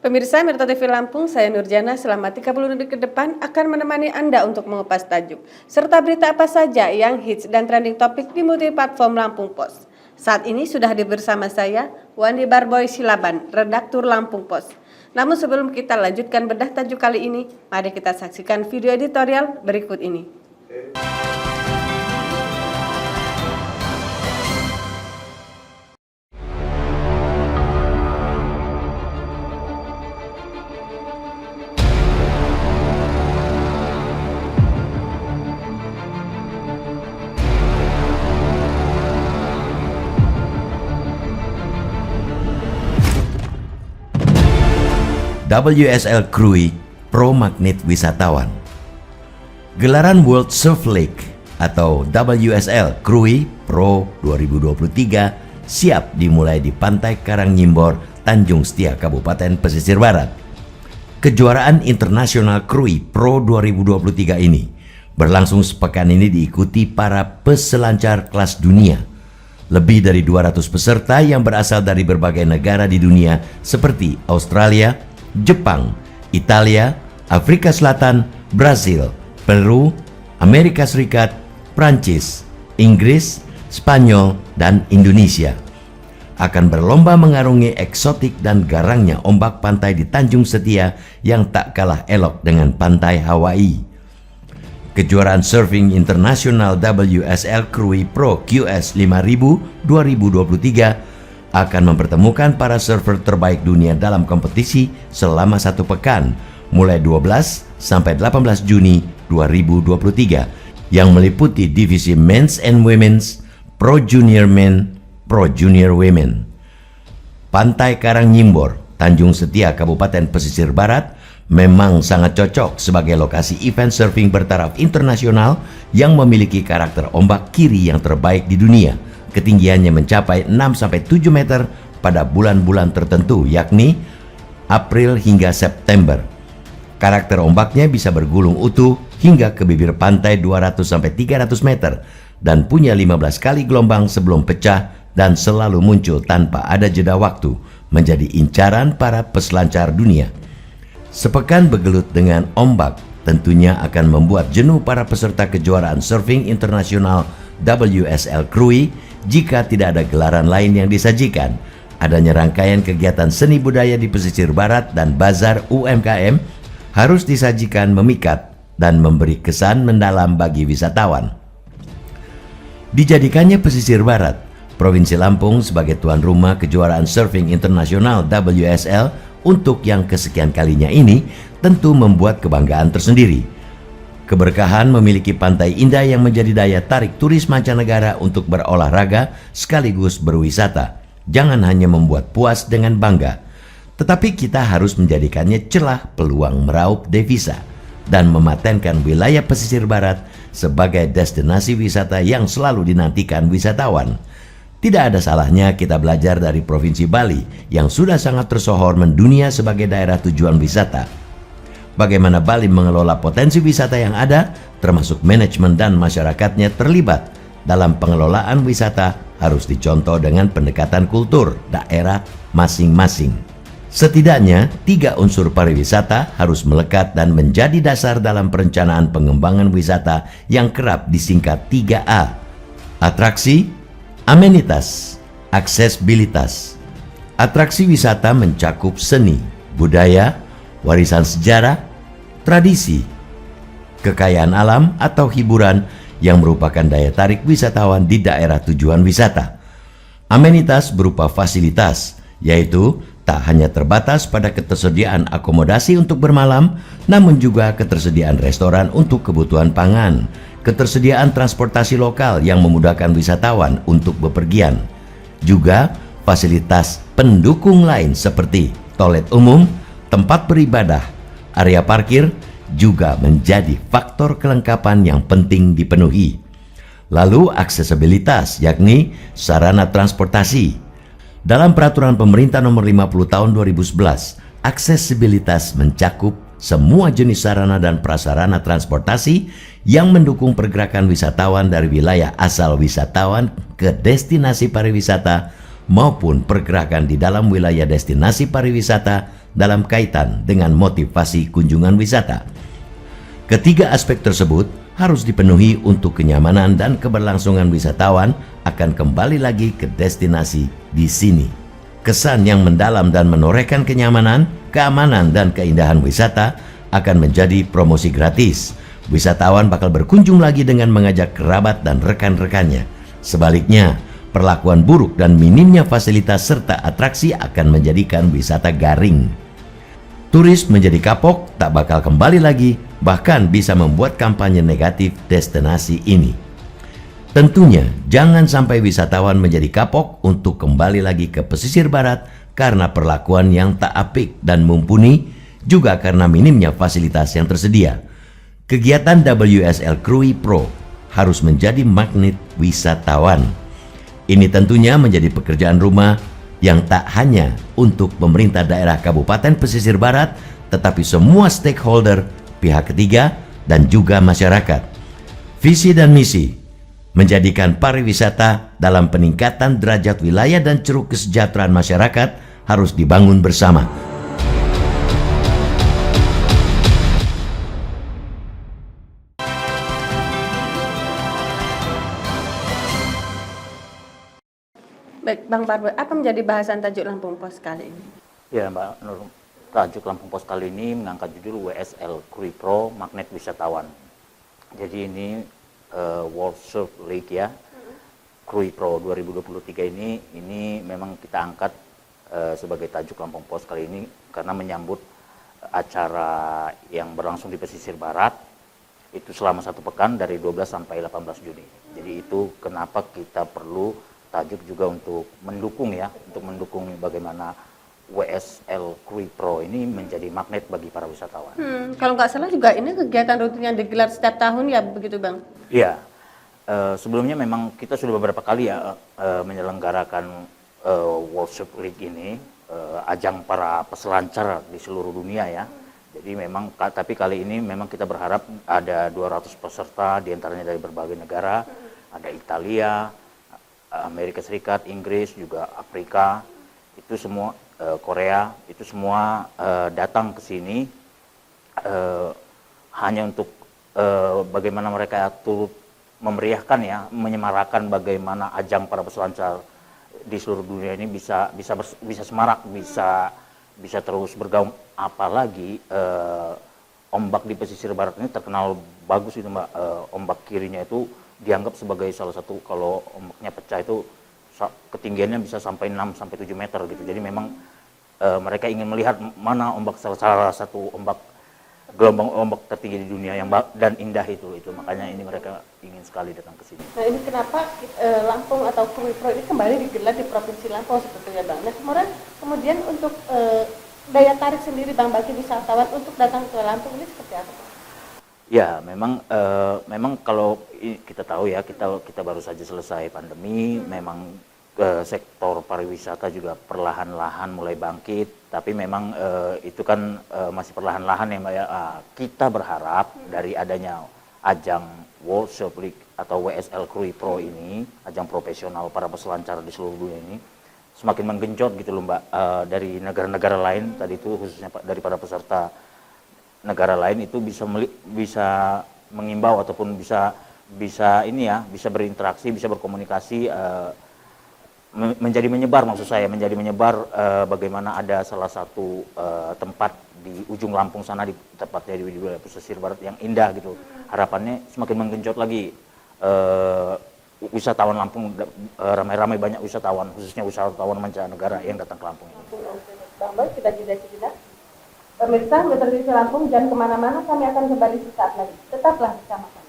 Pemirsa Mirta TV Lampung, saya Nurjana selama 30 menit ke depan akan menemani Anda untuk mengupas tajuk serta berita apa saja yang hits dan trending topik di multi platform Lampung Post. Saat ini sudah hadir bersama saya, Wandi Barboy Silaban, redaktur Lampung Post. Namun sebelum kita lanjutkan bedah tajuk kali ini, mari kita saksikan video editorial berikut ini. WSL Krui Pro Magnet Wisatawan. Gelaran World Surf League atau WSL Krui Pro 2023 siap dimulai di Pantai Karangnyimbor, Tanjung Setia, Kabupaten Pesisir Barat. Kejuaraan internasional Krui Pro 2023 ini berlangsung sepekan ini diikuti para peselancar kelas dunia. Lebih dari 200 peserta yang berasal dari berbagai negara di dunia seperti Australia, Jepang, Italia, Afrika Selatan, Brasil, Peru, Amerika Serikat, Prancis, Inggris, Spanyol, dan Indonesia akan berlomba mengarungi eksotik dan garangnya ombak pantai di Tanjung Setia yang tak kalah elok dengan pantai Hawaii. Kejuaraan Surfing Internasional WSL Krui Pro QS 5000 2023 akan mempertemukan para surfer terbaik dunia dalam kompetisi selama satu pekan, mulai 12 sampai 18 Juni 2023, yang meliputi divisi Men's and Women's, Pro Junior Men, Pro Junior Women. Pantai Karangnyimbor, Tanjung Setia, Kabupaten Pesisir Barat memang sangat cocok sebagai lokasi event surfing bertaraf internasional yang memiliki karakter ombak kiri yang terbaik di dunia. Ketinggiannya mencapai 6-7 meter pada bulan-bulan tertentu, yakni April hingga September. Karakter ombaknya bisa bergulung utuh hingga ke bibir pantai 200-300 meter dan punya 15 kali gelombang sebelum pecah dan selalu muncul tanpa ada jeda waktu, menjadi incaran para peselancar dunia. Sepekan bergelut dengan ombak tentunya akan membuat jenuh para peserta kejuaraan surfing internasional WSL Krui jika tidak ada gelaran lain yang disajikan. Adanya rangkaian kegiatan seni budaya di pesisir barat dan bazar UMKM harus disajikan memikat dan memberi kesan mendalam bagi wisatawan. Dijadikannya pesisir barat, Provinsi Lampung sebagai tuan rumah kejuaraan surfing internasional WSL untuk yang kesekian kalinya ini tentu membuat kebanggaan tersendiri. Keberkahan memiliki pantai indah yang menjadi daya tarik turis mancanegara untuk berolahraga sekaligus berwisata. Jangan hanya membuat puas dengan bangga, tetapi kita harus menjadikannya celah peluang meraup devisa dan mematenkan wilayah pesisir barat sebagai destinasi wisata yang selalu dinantikan wisatawan. Tidak ada salahnya kita belajar dari Provinsi Bali yang sudah sangat tersohor mendunia sebagai daerah tujuan wisata. Bagaimana Bali mengelola potensi wisata yang ada, termasuk manajemen dan masyarakatnya terlibat dalam pengelolaan wisata harus dicontoh dengan pendekatan kultur daerah masing-masing. Setidaknya 3 unsur pariwisata harus melekat dan menjadi dasar dalam perencanaan pengembangan wisata yang kerap disingkat 3A. Atraksi, amenitas, aksesibilitas. Atraksi wisata mencakup seni, budaya, warisan sejarah, tradisi, kekayaan alam atau hiburan yang merupakan daya tarik wisatawan di daerah tujuan wisata. Amenitas berupa fasilitas, yaitu tak hanya terbatas pada ketersediaan akomodasi untuk bermalam, namun juga ketersediaan restoran untuk kebutuhan pangan, ketersediaan transportasi lokal yang memudahkan wisatawan untuk bepergian, juga fasilitas pendukung lain seperti toilet umum, tempat beribadah, area parkir juga menjadi faktor kelengkapan yang penting dipenuhi. Lalu aksesibilitas, yakni sarana transportasi. Dalam peraturan pemerintah nomor 50 tahun 2011, aksesibilitas mencakup semua jenis sarana dan prasarana transportasi yang mendukung pergerakan wisatawan dari wilayah asal wisatawan ke destinasi pariwisata maupun pergerakan di dalam wilayah destinasi pariwisata dalam kaitan dengan motivasi kunjungan wisata. Ketiga aspek tersebut harus dipenuhi untuk kenyamanan dan keberlangsungan wisatawan akan kembali lagi ke destinasi di sini. Kesan yang mendalam dan menorehkan kenyamanan, keamanan, dan keindahan wisata akan menjadi promosi gratis. Wisatawan bakal berkunjung lagi dengan mengajak kerabat dan rekan-rekannya. Sebaliknya, perlakuan buruk dan minimnya fasilitas serta atraksi akan menjadikan wisata garing. Turis menjadi kapok, tak bakal kembali lagi, bahkan bisa membuat kampanye negatif destinasi ini. Tentunya, jangan sampai wisatawan menjadi kapok untuk kembali lagi ke pesisir barat karena perlakuan yang tak apik dan mumpuni, juga karena minimnya fasilitas yang tersedia. Kegiatan WSL Krui Pro harus menjadi magnet wisatawan. Ini tentunya menjadi pekerjaan rumah yang tak hanya untuk pemerintah daerah Kabupaten Pesisir Barat, tetapi semua stakeholder, pihak ketiga, dan juga masyarakat. Visi dan misi menjadikan pariwisata dalam peningkatan derajat wilayah dan ceruk kesejahteraan masyarakat harus dibangun bersama. Baik, Bang Parboy, apa menjadi bahasan tajuk Lampung Pos kali ini? Ya, Mbak Nur, tajuk Lampung Pos kali ini mengangkat judul WSL Krui Pro Magnet Wisatawan. Jadi ini World Surf League ya, Krui Pro 2023 ini memang kita angkat sebagai tajuk Lampung Pos kali ini karena menyambut acara yang berlangsung di pesisir barat itu selama 1 pekan dari 12 sampai 18 Juni. Jadi itu kenapa kita perlu tajuk juga untuk mendukung bagaimana WSL Krui Pro ini menjadi magnet bagi para wisatawan. Kalau nggak salah juga ini kegiatan rutin yang digelar setiap tahun ya, begitu Bang? Iya, sebelumnya memang kita sudah beberapa kali ya menyelenggarakan World Surf League ini, ajang para peselancar di seluruh dunia ya. Jadi memang, tapi kali ini memang kita berharap ada 200 peserta, diantaranya dari berbagai negara, ada Italia, Amerika Serikat, Inggris, juga Afrika, itu semua Korea, itu semua datang ke sini hanya untuk bagaimana mereka turut memeriahkan ya, menyemarakan bagaimana ajang para peselancar di seluruh dunia ini bisa semarak, bisa terus bergaung. Apalagi ombak di pesisir barat ini terkenal bagus itu Mbak, ombak kirinya itu dianggap sebagai salah satu, kalau ombaknya pecah itu ketinggiannya bisa sampai 6-7 meter gitu. Jadi memang mereka ingin melihat mana salah satu gelombang ombak tertinggi di dunia yang dan indah itu. Makanya ini mereka ingin sekali datang ke sini. Nah, ini kenapa Lampung atau Krui Pro ini kembali digelar di Provinsi Lampung sebetulnya Bang. Nah, kemudian untuk daya tarik sendiri Bang bagi wisatawan untuk datang ke Lampung ini seperti apa Bang? Ya, memang kalau kita tahu ya, kita baru saja selesai pandemi, memang sektor pariwisata juga perlahan-lahan mulai bangkit, tapi memang itu kan masih perlahan-lahan ya Mbak ya. Kita berharap dari adanya ajang World Surf League atau WSL Krui Pro ini, ajang profesional para peselancar di seluruh dunia ini, semakin menggenjot gitu loh Mbak, dari negara-negara lain tadi itu, khususnya daripada peserta negara lain itu bisa mengimbau ataupun bisa berinteraksi, bisa berkomunikasi, menjadi menyebar bagaimana ada salah satu tempat di ujung Lampung sana, di tepatnya di wilayah pesisir barat yang indah gitu. Harapannya semakin menggenjot lagi wisatawan Lampung, ramai-ramai banyak wisatawan, khususnya wisatawan mancanegara yang datang ke Lampung ini. Bang Boy, kita jeda. Pemirsa, Metro TV Lampung, jangan kemana-mana, kami akan kembali sesaat lagi. Tetaplah bersama kami.